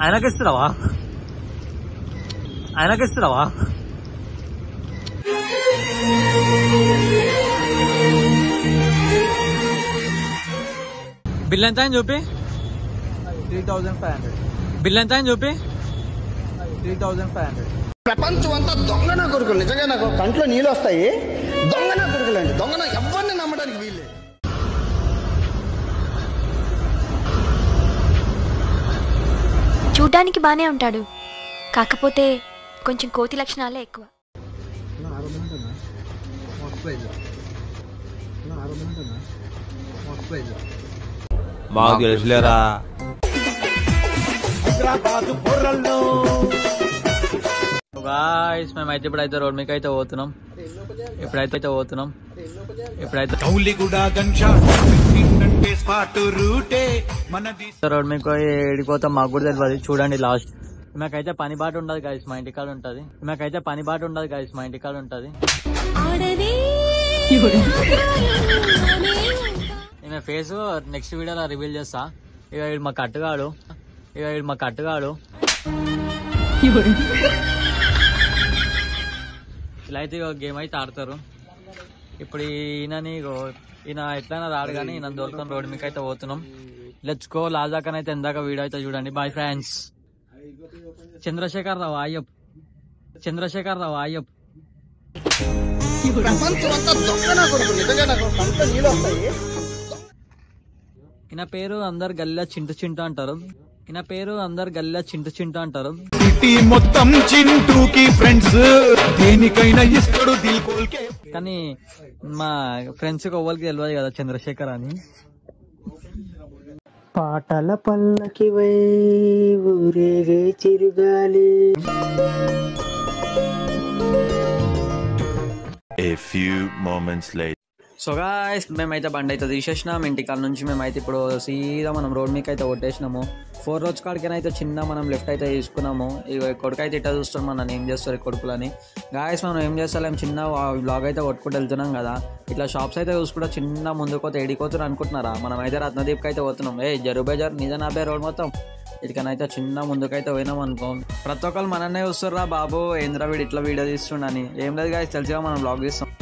ఆయనకిస్తున్నావా bill ఎంత అని చూపి 3500 బిల్ ఎంత అని చూపి 3500 ప్రపంచం అంతా దొంగ నా కొడుకులు. నిజంగా నాకు కంట్లో నీళ్ళు వస్తాయి. దొంగ నా కొడుకులు అండి. దొంగ ఎవరిని నమ్మడానికి వీల్లేదు. చూడ్డానికి బానే ఉంటాడు, కాకపోతే కొంచెం కోతి లక్షణాలే ఎక్కువ. మాకు తెలుసులేరా. మేమైతే ఇప్పుడైతే రోడ్ మీకు అయితే పోతున్నాం. రోడ్ మీకు ఏడిపోతాం మాకు కూడా తెలియదు. చూడండి లాస్ట్. మాకైతే పని బాట ఉండదు గైస్, మా ఇంటికాడ ఉంటది. ఈమె ఫేస్ నెక్స్ట్ వీడియోలో రివీల్ చేస్తా. ఇక వీడు మా కట్టుగాడు. ఇలా అయితే గేమ్ అయితే ఆడతారు. ఇప్పుడు ఈయన ఎట్లయినా రాడు కానీ ఈయన దొరుకుతాం. రోడ్డు మీకు అయితే పోతున్నాం. Let's go. లాజాకనైతే ఎందాక వీడియో అయితే చూడండి. Bye friends. చంద్రశేఖర్ రావు అయ్యప్. ప్రపంచం అంతా దొంగ నా కొడుకులు. నిజంగా నాకు కంట్లో నీళ్ళు వస్తాయి. ఈయన పేరు అందరు గల్లా చింటు చింటు అంటారు. మొత్తం చింటూకి ఫ్రెండ్స్, దేనికైనా ఇస్తాడు దిల్ కోల్కే. కానీ మా ఫ్రెండ్స్ ఎవ్వరికి తెలియదు కదా చంద్రశేఖర్ అని. పాటల పల్లకి వై ఊరేగే చిరుగాలి. A few moments later. So guys మేమైతే బండి అయితే తీసేసినాం. ఇంటికాడ నుంచి మేమైతే ఇప్పుడు సీదా మనం రోడ్ మీకు అయితే కొట్టేసినాము. 4 రోజు కాడికైతే చిన్న మనం లెఫ్ట్ అయితే తీసుకున్నాము. ఇక కొడుకు అయితే ఇట్లా చూస్తున్నాం నన్ను ఏం చేస్తారు కొడుకులని. గాయస్ మనం ఏం చేస్తాం, చిన్న బ్లాగ్ అయితే కొట్టుకుంటూ వెళ్తున్నాం కదా. ఇట్లా షాప్స్ అయితే చూసుకుంటా చిన్న ముందుకోతే ఎడిపోతున్నారు అనుకుంటున్నారా. మనం అయితే రత్నదీప్కి అయితే పోతున్నాం. జరుబేజర్ నిజానాబే రోడ్ మొత్తం ఇటుకనైతే చిన్న ముందుకైతే పోయినాం అనుకో. ప్రతి ఒక్కరు మనన్నే చూస్తుర్రా బాబు ఏంద్రా వీడు ఇట్లా వీడియో తీస్తుండని. ఏం లేదు గాయస్, తెలిసిగా మనం బ్లాగ్ తీస్తాం.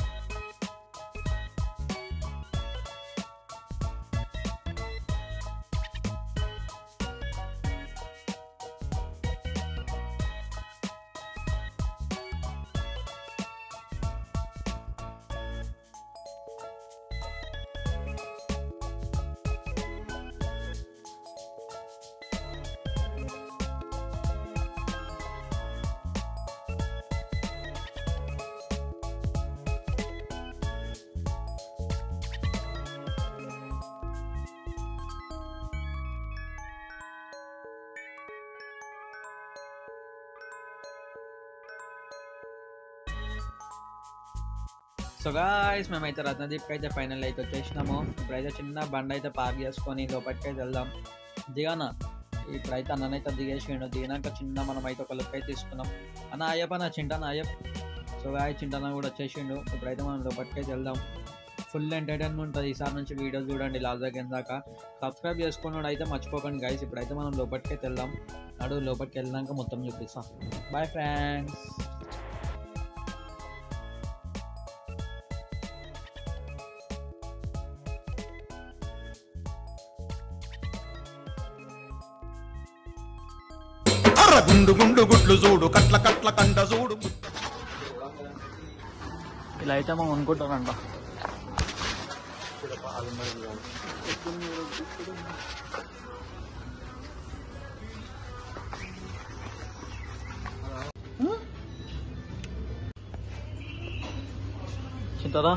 సో గాయ్స్ మేమైతే రత్నదీప్కి అయితే ఫైనల్ అయితే వచ్చేసినాము. ఇప్పుడైతే చిన్న బండి అయితే పార్క్ చేసుకొని లోపలికి అయితే వెళ్దాం. దిగానా ఇప్పుడైతే అన్ననైతే దిగేసిండు. దిగినాక చిన్న మనం అయితే ఒక లుక్ అయితే తీసుకున్నాం. అన్న అయ్యప్ప నా చింటన అయ్యప్ప. సో గాయ్ చింటన కూడా వచ్చేసిండు. ఇప్పుడైతే మనం లోపలికి అయితే వెళ్దాం. ఫుల్ ఎంటర్టైన్మెంట్ ఉంటుంది. ఈసారి నుంచి వీడియోస్ చూడండి లాస్ట్ దాకా. సబ్స్క్రైబ్ చేసుకున్నాడు అయితే మర్చిపోకండి గైస్. ఇప్పుడైతే మనం లోపలికి అయితే వెళ్దాం. లోపలికి వెళ్ళినాక మొత్తం చూపిస్తాం. Bye friends. గుండు గుండు గుడ్లు చూడు, కట్ల కట్ల కండ చూడు. ఇలా అయితే మనం అనుకుంటారంట. చింతదా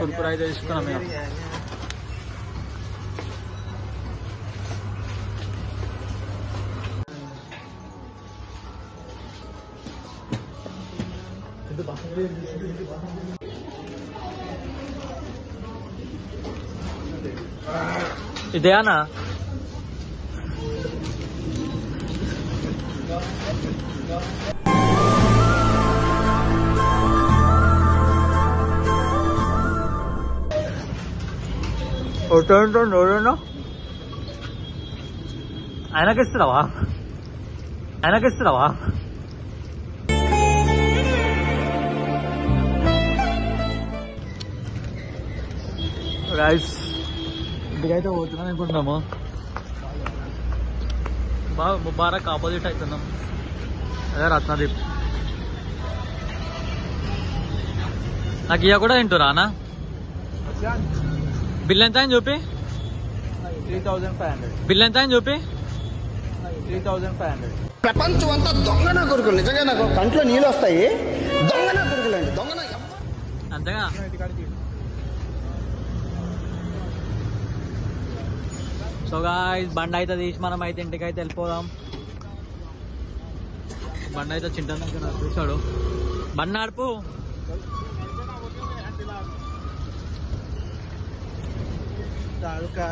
కుర్కురా అయితే తీసుకున్నాం మేము. ఇదేనా ఎవరైనా ఆయనకిస్తున్నావా రైస్ ఇంటికైతే పోతున్నాం అనుకుంటున్నాము. బాగా ముబారక్ ఆపోజిట్ అవుతున్నాం. అదే రత్నదీప్. నాకు ఇక కూడా తింటురా అన్న. బిల్ ఎంత అని చూపి. 3500. బిల్ ఎంత అని చూపి. 3500. ప్రపంచం అంతా దొంగ నా కొడుకులు. నిజంగా నాకు కంట్లో నీళ్ళు వస్తాయి. దొంగ నా కొడుకులు అండి. దొంగ నా అంతేగా. సో గాయ్స్ బండి అయితే తీసి మనం అయితే ఇంటికి అయితే వెళ్ళిపోదాం. బండి అయితే చింటూ చూసాడు. బండి నడుపు. తడుకా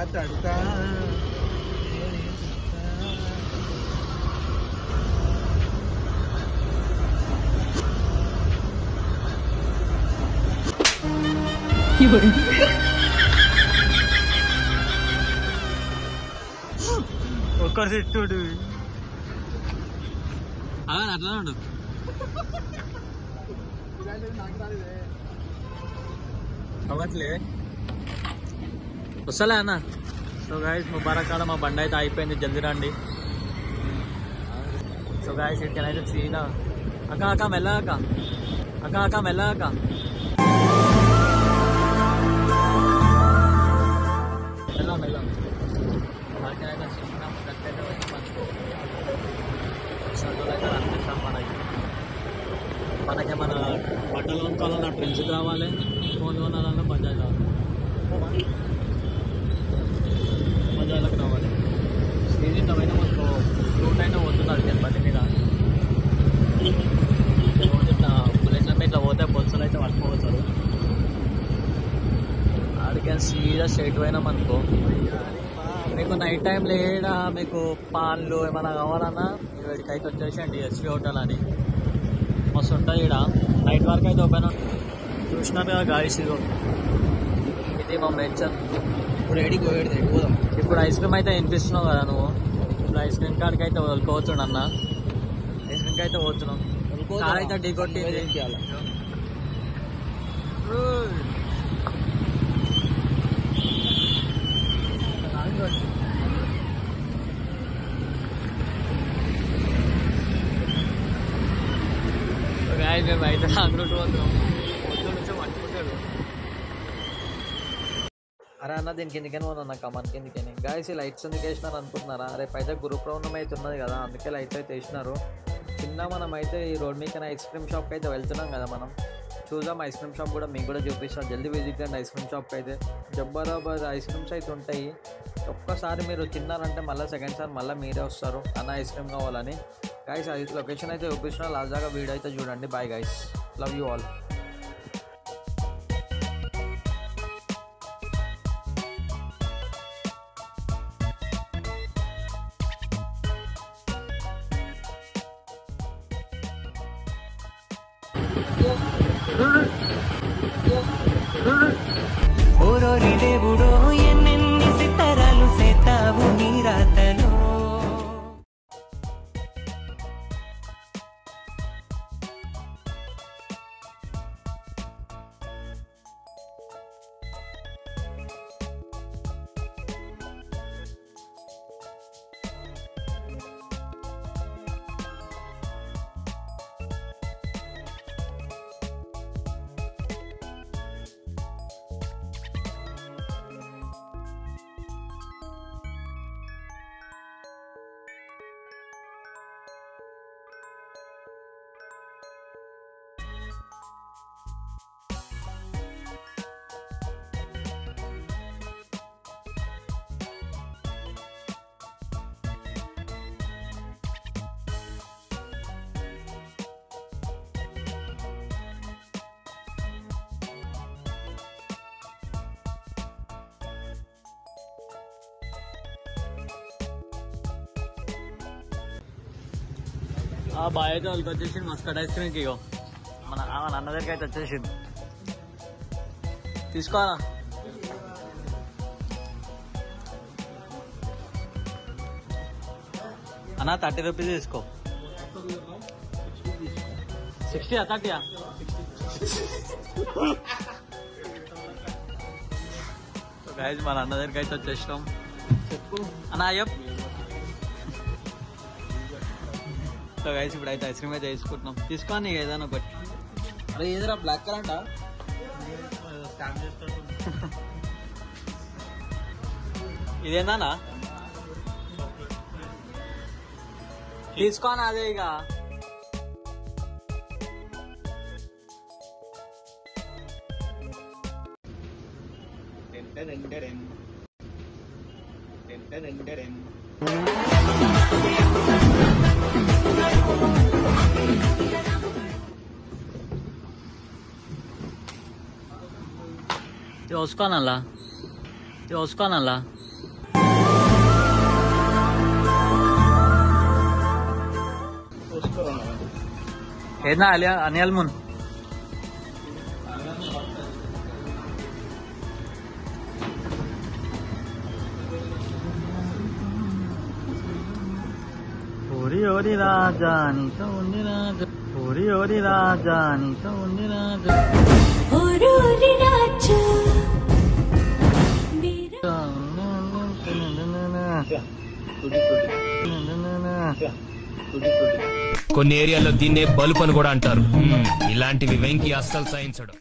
ఒక్కరు తిట్టుడు. అట్లా ఉండు. అవ్వట్లే వస్తలే అన్న. సో గాయస్ ముబారక్ కాడ మా బండి అయితే అయిపోయింది. జల్దీ రండి. సో గాయస్ ఇక్కడైతే సీదా అక్క మెల్లగా అక్క మెల్లగా. మనకి మన బట్టలు కొనుక్కోవాలన్నా ట్రెండ్స్ కావాలి, ఫోన్ కొనాలన్నా బజాజ్ కావాలి. బజాజ్లోకి రావాలి. సీజన్ అయితే మనకు ఫ్రూట్ అయినా పోతుంది అడిగాను బండి మీద. ఇట్లా బుల్లెట్ల మీద ఇట్లా పోతే బొత్సలు అయితే పట్టుకోవచ్చు. అడిగాను సీదా స్ట్రైట్ పోయినాం అనుకో. మీకు నైట్ టైం లేదా మీకు పాలు ఏమైనా కావాలన్నా ఇక్కడికి అయితే వచ్చేసండి. ఎస్వి హోటల్ అని మస్తు ఉంటుంది. ఇక్కడ నైట్ వరకు అయితే ఓపెన్ ఉంటుంది. చూసినారు కదా గాయస్, ఇది మా మెన్షన్. ఇప్పుడు ఐస్ క్రీమ్ అయితే వినిపిస్తున్నావు కదా నువ్వు. ఇప్పుడు ఐస్ క్రీమ్ కాడికి అయితే వదులుకోవచ్చు అన్న. ఐస్ క్రీమ్కి అయితే పోతున్నాం. కార్ అయితే ఢీ కొట్టింది. మేము అయితే అంగరూట్ పోతున్నాం. పొద్దు నుంచో పట్టుకుంటాడు. అరే అన్న దీనికి ఎందుకని పోనా కమాన్ కిందికని. గాయస్ ఈ లైట్స్ ఎందుకు వేసినారు అనుకుంటున్నారా? రేపు అయితే గురు పౌర్ణమి అయితే ఉన్నది కదా, అందుకే లైట్స్ అయితే వేసినారు. చిన్న మనం అయితే ఈ రోడ్ మీద ఐస్ క్రీమ్ షాప్కి అయితే వెళ్తున్నాం కదా మనం. చూద్దాం ఐస్ క్రీమ్ షాప్ కూడా మీకు కూడా చూపిస్తాను. జల్దీ విజిట్ చేయండి ఐస్ క్రీమ్ షాప్కి అయితే. జబర్దస్త్ ఐస్ క్రీమ్స్ అయితే ఉంటాయి. ఒక్కసారి మీరు తిన్నారంటే మళ్ళీ సెకండ్ సార్ మళ్ళీ మీరే వస్తారు అన్న ఐస్ క్రీమ్ కావాలని. గైస్ లొకేషన్ అయితే చూపిస్తున్నా. లాస్ట్ దాకా వీడియో అయితే చూడండి. Bye guys, love you all. ఓరోరి దేవుడో ఎన్నెన్ని సితారాలు సేతావు నీ రాతలో. ఆ బాయ్ అయితే వాళ్ళకి వచ్చేసింది మస్కట్ ఐస్ క్రీమ్కి. ఇగో మన అన్న దగ్గరికి అయితే వచ్చేసింది. తీసుకోవాలా అన్న? 30 రూపీస్ తీసుకో. 60 30 గైజ్ మన అన్న దగ్గరికి అయితే వచ్చేసినాం. చెప్పు అన్న అయ్యప్. సో గైజ్ ఇప్పుడైతే ఐస్ క్రీమ్ అయితే తీసుకుంటున్నాం. తీసుకోని నీకు ఏదైనా ఒకటి. అరే ఏదైనా బ్లాక్ కరెంటా? ఇదేనా తీసుకోనా? అదే ఇక చూసుకోనల్లా చూసుకోనల్లా. ఏనా అలియా అనియల్ మున్ ఓరి ఓరి రాజా నీతో ఉంది రాజా, ఓరి ఓరి రాజా నీతో ఉంది రాజా. కొన్ని ఏరియాలో దీన్నే బల్బ్ అని కూడా అంటారు. ఇలాంటివి వెంకి అస్సలు సహించడు.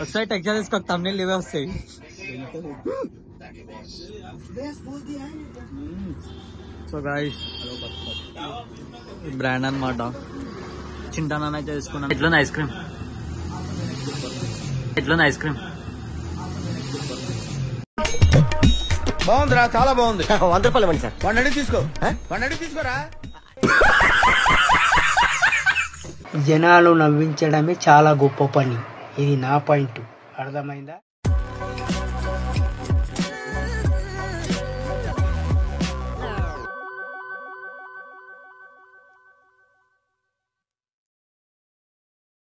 వస్తాయి టెక్చర్ తీసుకో, తమ్ముళ్ళు ఇవే వస్తాయి. సో గాయ్స్ బ్రాండ్ అనమాట. చింటానా అయితే తీసుకున్నాను. ఎట్లా ఐస్ క్రీమ్? ఎట్లా ఐస్ క్రీమ్? బాగుందిరా, చాలా బాగుంది. 100 రూపాయలు ఇవ్వండి సార్. 1 అడిగి తీసుకో, 1 అడిగి తీసుకోరా. జనాలు నవ్వించడమే చాలా గొప్ప పని. ఇది నా పాయింట్, అర్థమైందా?